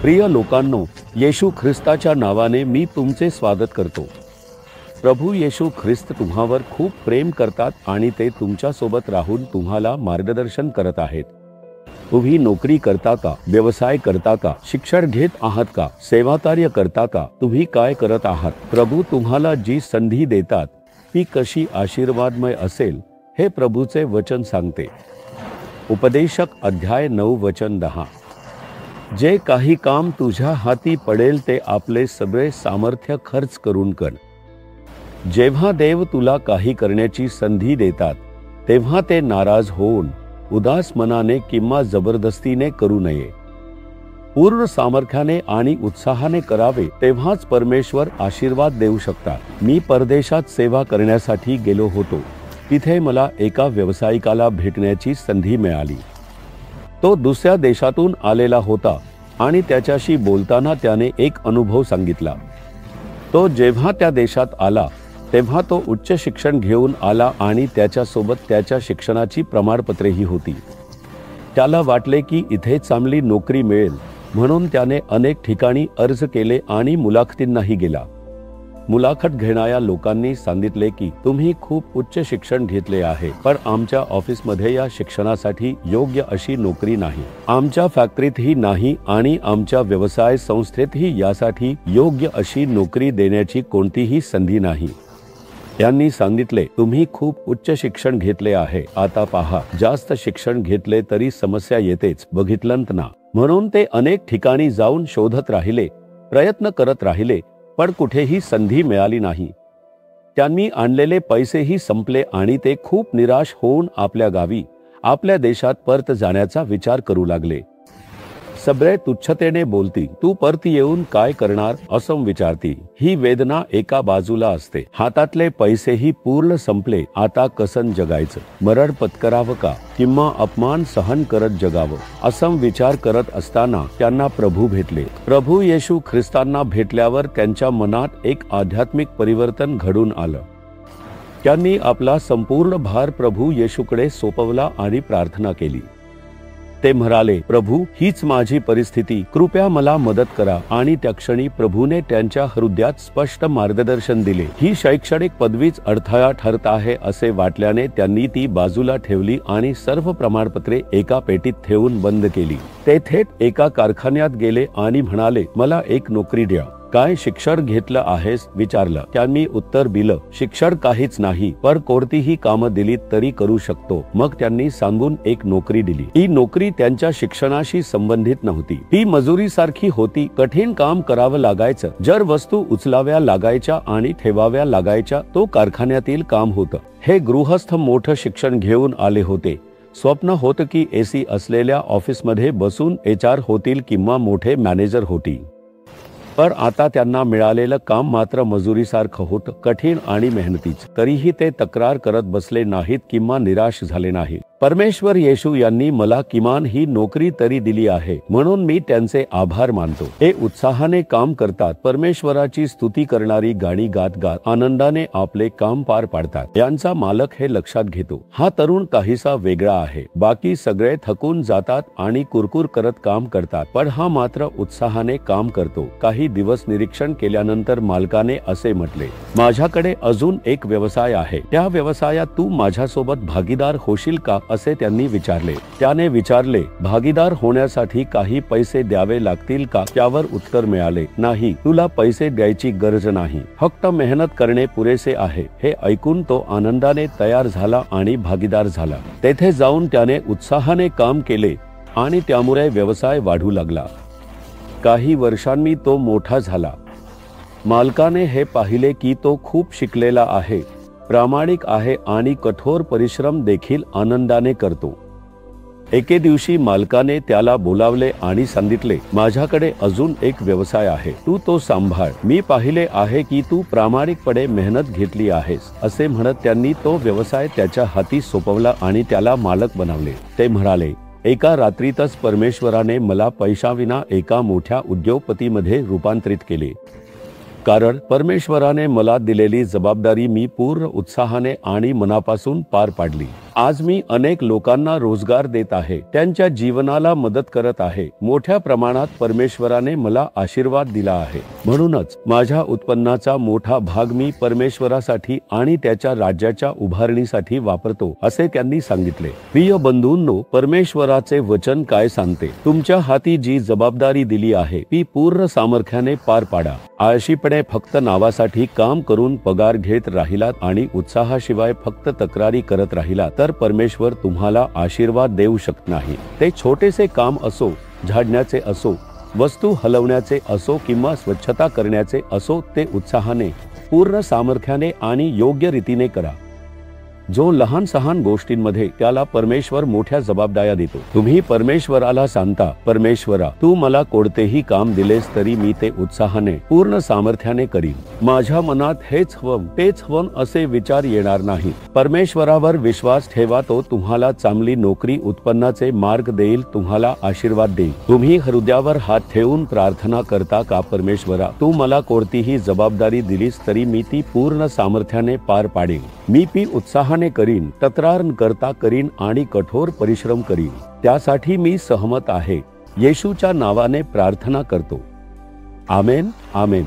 प्रिय लोकांनो, येशू ख्रिस्ताच्या नावाने मी तुमचे स्वागत करतो। प्रभू येशू ख्रिस्त तुम्हावर खूप प्रेम करतात आणि ते तुमच्या सोबत राहून तुम्हाला मार्गदर्शन करत आहेत। तुम्ही नोकरी करता का, व्यवसाय करता का, शिक्षण घेत आहात का, सेवाकार्य करता का, तुम्ही काय करत आहात, प्रभू तुम्हाला जी संधी देतात ती कशी आशीर्वादमय असेल हे प्रभूचे वचन सांगते। उपदेशक अध्याय 9 वचन 10। जे काही काम तुझ्या हाती पडेल ते आपले सगळे सामर्थ्य खर्च करून कर। जेव्हा देव तुला काही करण्याची संधी देतात तेव्हा ते नाराज होऊन उदास मनाने किंवा जबरदस्तीने करू नये। पूर्ण सामर्थ्याने आणि उत्साहाने करावे, तेव्हाच परमेश्वर आशीर्वाद देऊ शकतात। मी परदेशात सेवा करण्यासाठी गेलो होतो। तिथे मला एका व्यावसायिकाला भेटण्याची संधी मिळाली। तो दुसऱ्या देशातून आलेला होता आणि त्याच्याशी बोलताना त्याने एक अनुभव सांगितला। तो जेव्हा त्या देशात आला तेव्हा तो उच्च शिक्षण घेऊन आला आणि त्याच्यासोबत त्याच्या शिक्षणाची प्रमाणपत्रेही होती। त्याला वाटले की इथे चांगली नोकरी मिळेल म्हणून त्याने अनेक ठिकाणी अर्ज केले आणि मुलाखतींनाही गेला। मुलाखत घेणाऱ्या लोकांनी सांगितले की तुम्ही खूप उच्च शिक्षण घेतले आहे, पण आमच्या ऑफिसमध्ये या शिक्षणासाठी योग्य अशी नोकरी नाही, आमच्या फॅक्टरीतही नाही आणि आमच्या व्यवसाय संस्थेतही यासाठी योग्य अशी नोकरी देण्याची कोणतीही संधी नाही। त्यांनी सांगितले तुम्ही खूप उच्च शिक्षण घेतले आहे, आता पहा जास्त शिक्षण घेतले तरी समस्या येतेच, बघितलंत ना। म्हणून ते अनेक ठिकाणी जाऊन शोधत राहिले, प्रयत्न करत राहिले, पण कुठेही संधी मिळाली नाही। त्यांनी आणलेले पैसेही संपले आणि ते खूप निराश होऊन आपल्या गावी, आपल्या देशात परत जाण्याचा विचार करू लागले। सगळे तुच्छतेने बोलती, तू परत येऊन काय करणार असं विचारती। ही वेदना एका बाजूला असते, हातातले पैसेही पूर्ण संपले, आता कसं जगायचं, मरण पत्करावं का किंवा अपमान सहन करत जगावं असं विचार करत असताना त्यांना प्रभू भेटले। प्रभू येशू ख्रिस्तांना भेटल्यावर त्यांच्या मनात एक आध्यात्मिक परिवर्तन घडून आलं। त्यांनी आपला संपूर्ण भार प्रभू येशूकडे सोपवला आणि प्रार्थना केली। ते म्हणाले, प्रभू हीच माझी परिस्थिती, कृपया मला मदत करा। आणि त्या क्षणी प्रभूने त्यांच्या हृदयात स्पष्ट मार्गदर्शन दिले। ही शैक्षणिक पदवीच अडथळा ठरत आहे असे वाटल्याने त्यांनी ती बाजूला ठेवली आणि सर्व प्रमाणपत्रे एका पेटीत ठेवून बंद केली। ते थेट एका कारखान्यात गेले आणि म्हणाले, मला एक नोकरी द्या। काय शिक्षण घेतलं आहेस विचारलं। त्यांनी उत्तर दिलं, शिक्षण काहीच नाही, पण कोणतीही कामं दिली तरी करू शकतो। मग त्यांनी सांगून एक नोकरी दिली। ही नोकरी त्यांच्या शिक्षणाशी संबंधित नव्हती, ती मजुरीसारखी होती। कठीण काम करावं लागायचं, जर वस्तू उचलाव्या लागायच्या आणि ठेवाव्या लागायच्या, तो कारखान्यातील काम होतं। हे गृहस्थ मोठं शिक्षण घेऊन आले होते। स्वप्न होतं की एसी असलेल्या ऑफिसमध्ये बसून HR होतील किंवा मोठे मॅनेजर होतील, पण आता त्यांना मिळालेलं काम मात्र मजुरीसारखं होतं, कठीण आणि मेहनतीचं। तरीही ते तक्रार करत बसले नाहीत किंवा निराश झाले नाहीत। परमेश्वर येशू यांनी मला किमान ही नोकरी तरी दिली आहे म्हणून मी त्यांचे आभार मानतो। ते उत्साहाने काम करतात, परमेश्वराची स्तुती करणारी गाणी गात गात आनंदाने आपले काम पार पाडतात। यांचा मालक हे लक्षात घेतो, हा तरुण काहीसा वेगळा आहे। बाकी सगळे थकून जातात आणि कुरकुर करत काम करतात, पण हा मात्र उत्साहाने काम करतो। काही दिवस निरीक्षण केल्यानंतर मालकाने असे म्हटले, माझ्याकडे अजून एक व्यवसाय आहे, त्या व्यवसायात तू माझ्यासोबत भागीदार होशील का असे त्यांनी विचारले। त्याने विचारले, भागीदार होण्यासाठी काही पैसे द्यावे लागतील का? त्यावर उत्तर मिळाले, नाही, तुला पैसे द्यायची गरज नाही, फक्त मेहनत करणे पुरेसे आहे। हे ऐकून तो आनंदाने तयार झाला आणि भागीदार झाला। तेथे जाऊन त्याने उत्साहाने काम केले आणि त्यामुळे व्यवसाय वाढू लागला। काही वर्षांनी तो मोठा झाला। मालकाने हे पाहिले की तो खूप शिकलेला आहे, प्रामाणिक आहे आणि कठोर परिश्रम देखील आनंदाने करतो। एके दिवशी मालकाने त्याला बोलावले आणि सांगितले, माझ्याकडे अजून एक व्यवसाय आहे, तू तो सांभाळ। मी पाहिले आहे की तू प्रामाणिकपणे मेहनत घेतली आहेस। असे म्हणत त्यांनी तो व्यवसाय त्याच्या हाती सोपवला आणि त्याला मालक बनवले। ते म्हणाले, एका रात्रीतच परमेश्वराने मला पैशाविना एका मोठ्या उद्योगपतीमध्ये रूपांतरित केले। कारण परमेश्वराने मला दिलेली जबाबदारी मी पूर्ण उत्साहाने आणि मनापासून पार पाडली। आज मी अनेक लोकांना रोजगार देत आहे, त्यांच्या जीवनाला मदत करत आहे। मोठ्या प्रमाणात परमेश्वराने मला आशीर्वाद दिला आहे। म्हणूनच माझ्या उत्पन्नाचा मोठा भाग मी परमेश्वरासाठी आणि त्याच्या राज्याच्या उभारणीसाठी वापरतो, असे त्यांनी सांगितले। प्रिय बंधूंनो, परमेश्वराचे वचन काय सांगते? तुमच्या हाती जी जबाबदारी दिली आहे ती पूर्ण सामर्थ्याने पार पाडा। आळशीपणे फक्त नावासाठी काम करून पगार घेत राहिलात आणि उत्साहाशिवाय फक्त तक्रारी करत राहिलात तर परमेश्वर तुम्हाला आशीर्वाद देऊ शकत नाही। ते छोटेसे काम असो, झाडण्याचे असो, वस्तू हलवण्याचे असो किंवा स्वच्छता करण्याचे असो, ते उत्साहाने, पूर्ण सामर्थ्याने आणि योग्य रीतीने करा। जो लहान सहान गोष्टींमध्ये त्याला परमेश्वर मोठ्या जबाबदाऱ्या देतो। तुम्ही परमेश्वराला सांगता, परमेश्वरा, तू मला कोणतेही काम दिलेस तरी मी ते उत्साहाने, पूर्ण सामर्थ्याने करीन। माझ्या मनात हेच हवं तेच हवं असे विचार येणार नाही। परमेश्वरावर विश्वास ठेवा, तो तुम्हाला चांगली नोकरी, उत्पन्नाचे मार्ग देईल, तुम्हाला आशीर्वाद देईल। तुम्ही हृदयावर हात ठेवून प्रार्थना करता का, परमेश्वरा, तू मला कोणतीही जबाबदारी दिलीस तरी मी ती पूर्ण सामर्थ्याने पार पाडेन। मी ती उत्साहाने करीन, तक्रार न करता करीन आणि कठोर परिश्रम करीन। त्यासाठी मी सहमत आहे। येशूच्या नावाने प्रार्थना करतो। आमेन, आमेन।